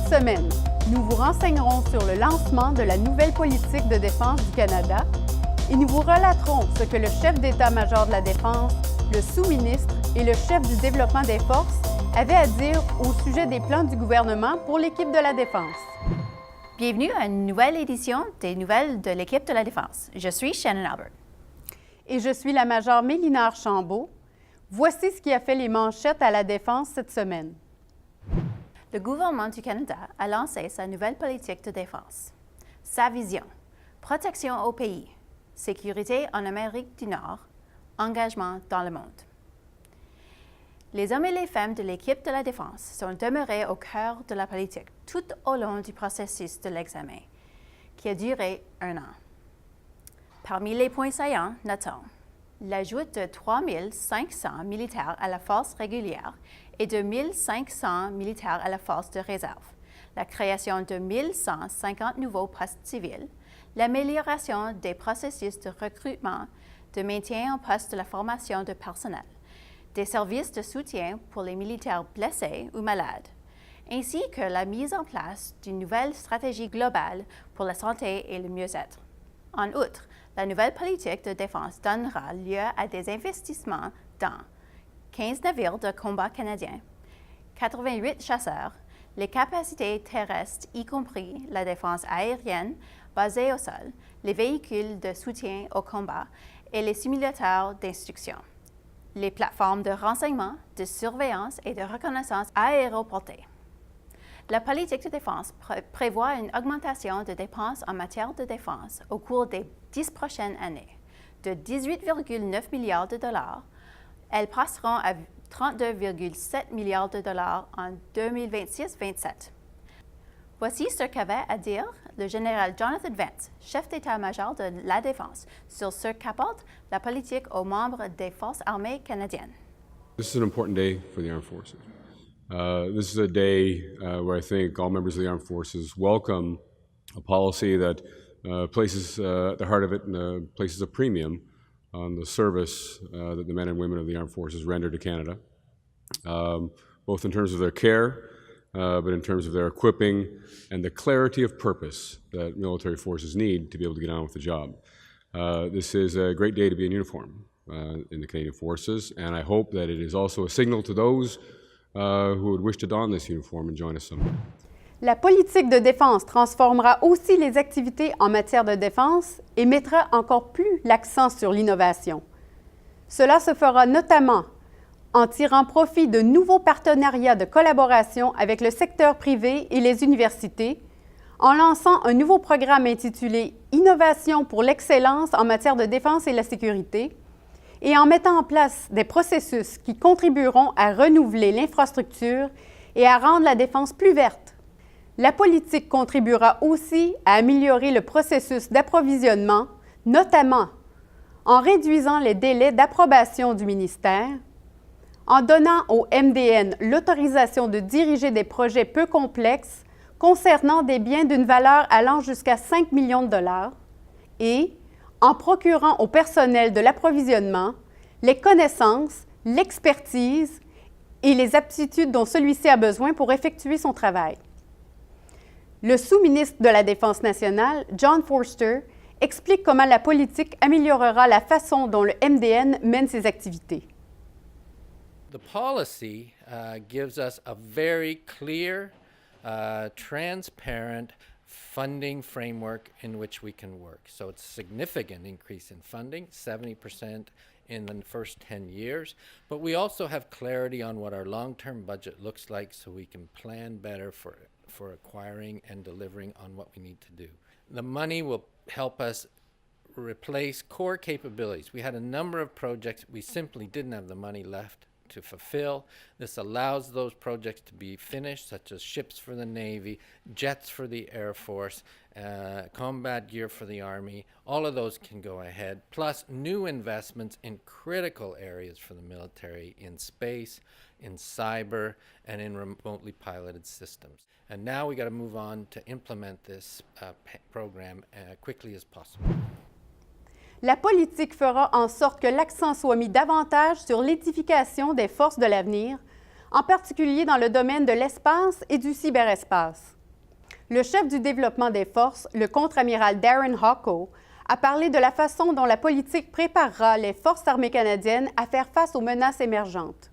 semaine, nous vous renseignerons sur le lancement de la nouvelle politique de défense du Canada et nous vous relaterons ce que le chef d'état-major de la Défense, le sous-ministre et le chef du développement des forces avaient à dire au sujet des plans du gouvernement pour l'équipe de la Défense. Bienvenue à une nouvelle édition des Nouvelles de l'équipe de la Défense. Je suis Shannon Albert. Et je suis la major Mélina Archambault. Voici ce qui a fait les manchettes à la Défense cette semaine. Le gouvernement du Canada a lancé sa nouvelle politique de défense. Sa vision: protection au pays, sécurité en Amérique du Nord, engagement dans le monde. Les hommes et les femmes de l'équipe de la Défense sont demeurés au cœur de la politique tout au long du processus de l'examen, qui a duré 1 an. Parmi les points saillants, notons l'ajout de 3 500 militaires à la force régulière et de 1 500 militaires à la force de réserve, la création de 1 150 nouveaux postes civils, l'amélioration des processus de recrutement, de maintien en poste de la formation de personnel, des services de soutien pour les militaires blessés ou malades, ainsi que la mise en place d'une nouvelle stratégie globale pour la santé et le mieux-être. En outre, la nouvelle politique de défense donnera lieu à des investissements dans 15 navires de combat canadiens, 88 chasseurs, les capacités terrestres, y compris la défense aérienne basée au sol, les véhicules de soutien au combat et les simulateurs d'instruction, les plateformes de renseignement, de surveillance et de reconnaissance aéroportées. La politique de défense prévoit une augmentation de dépenses en matière de défense au cours des 10 prochaines années. De 18,9 milliards de dollars, elles passeront à 32,7 milliards de dollars en 2026-27. Voici ce qu'avait à dire le général Jonathan Vance, chef d'état-major de la Défense, sur ce qu'apporte la politique aux membres des Forces armées canadiennes. This is an important day for the armed forces. This is a day where I think all members of the armed forces welcome a policy that places at the heart of it places a premium on the service that the men and women of the armed forces render to Canada, both in terms of their care, but in terms of their equipping and the clarity of purpose that military forces need to be able to get on with the job. This is a great day to be in uniform in the Canadian Forces, and I hope that it is also a signal to those who would wish to don this uniform and join us someday. La politique de défense transformera aussi les activités en matière de défense et mettra encore plus l'accent sur l'innovation. Cela se fera notamment en tirant profit de nouveaux partenariats de collaboration avec le secteur privé et les universités, en lançant un nouveau programme intitulé « Innovation pour l'excellence en matière de défense et la sécurité » et en mettant en place des processus qui contribueront à renouveler l'infrastructure et à rendre la défense plus verte. La politique contribuera aussi à améliorer le processus d'approvisionnement, notamment en réduisant les délais d'approbation du ministère, en donnant au MDN l'autorisation de diriger des projets peu complexes concernant des biens d'une valeur allant jusqu'à 5 millions de dollars et en procurant au personnel de l'approvisionnement les connaissances, l'expertise et les aptitudes dont celui-ci a besoin pour effectuer son travail. Le sous-ministre de la Défense nationale, John Forster, explique comment la politique améliorera la façon dont le MDN mène ses activités. The policy gives us a very clear, transparent funding framework in which we can work. So it's a significant increase in funding, 70% in the first 10 years. But we also have clarity on what our long-term budget looks like so we can plan better for acquiring and delivering on what we need to do. The money will help us replace core capabilities. We had a number of projects we simply didn't have the money left to fulfill. This allows those projects to be finished, such as ships for the Navy, jets for the Air Force, combat gear for the Army. All of those can go ahead, plus new investments in critical areas for the military, in space, in cyber, and in remotely piloted systems. And now we got to move on to implement this program quickly as possible. La politique fera en sorte que l'accent soit mis davantage sur l'édification des forces de l'avenir, en particulier dans le domaine de l'espace et du cyberespace. Le chef du développement des forces, le contre-amiral Darren Hocko, a parlé de la façon dont la politique préparera les forces armées canadiennes à faire face aux menaces émergentes.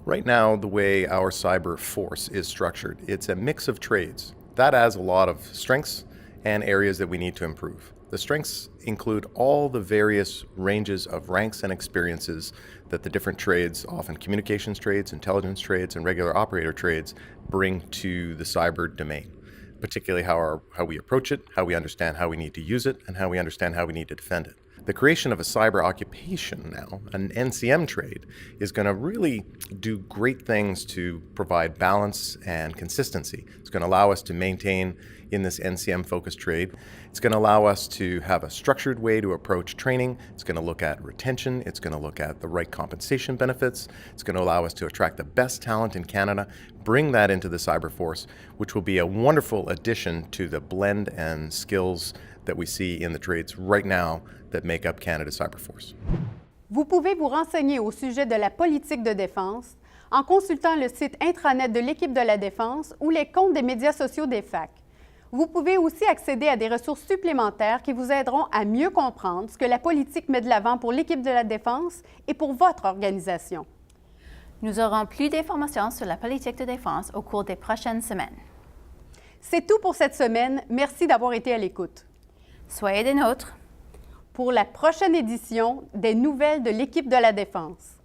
Right now, the way our cyber force is structured, it's a mix of trades. That has a lot of strengths and areas that we need to improve. The strengths include all the various ranges of ranks and experiences that the different trades, often communications trades, intelligence trades, and regular operator trades, bring to the cyber domain, particularly how we approach it, how we understand how we need to use it, and how we understand how we need to defend it. The creation of a cyber occupation now, an NCM trade, is going to really do great things to provide balance and consistency. It's going to allow us to maintain in this NCM-focused trade. It's going to allow us to have a structured way to approach training. It's going to look at retention. It's going to look at the right compensation benefits. It's going to allow us to attract the best talent in Canada, bring that into the cyber force, which will be a wonderful addition to the blend and skills that we see in the trades right now that make up Canada's cyber force. Vous pouvez vous renseigner au sujet de la politique de défense en consultant le site intranet de l'Équipe de la Défense ou les comptes des médias sociaux des FAC. Vous pouvez aussi accéder à des ressources supplémentaires qui vous aideront à mieux comprendre ce que la politique met de l'avant pour l'Équipe de la Défense et pour votre organisation. Nous aurons plus d'informations sur la politique de défense au cours des prochaines semaines. C'est tout pour cette semaine. Merci d'avoir été à l'écoute. Soyez des nôtres pour la prochaine édition des Nouvelles de l'Équipe de la Défense.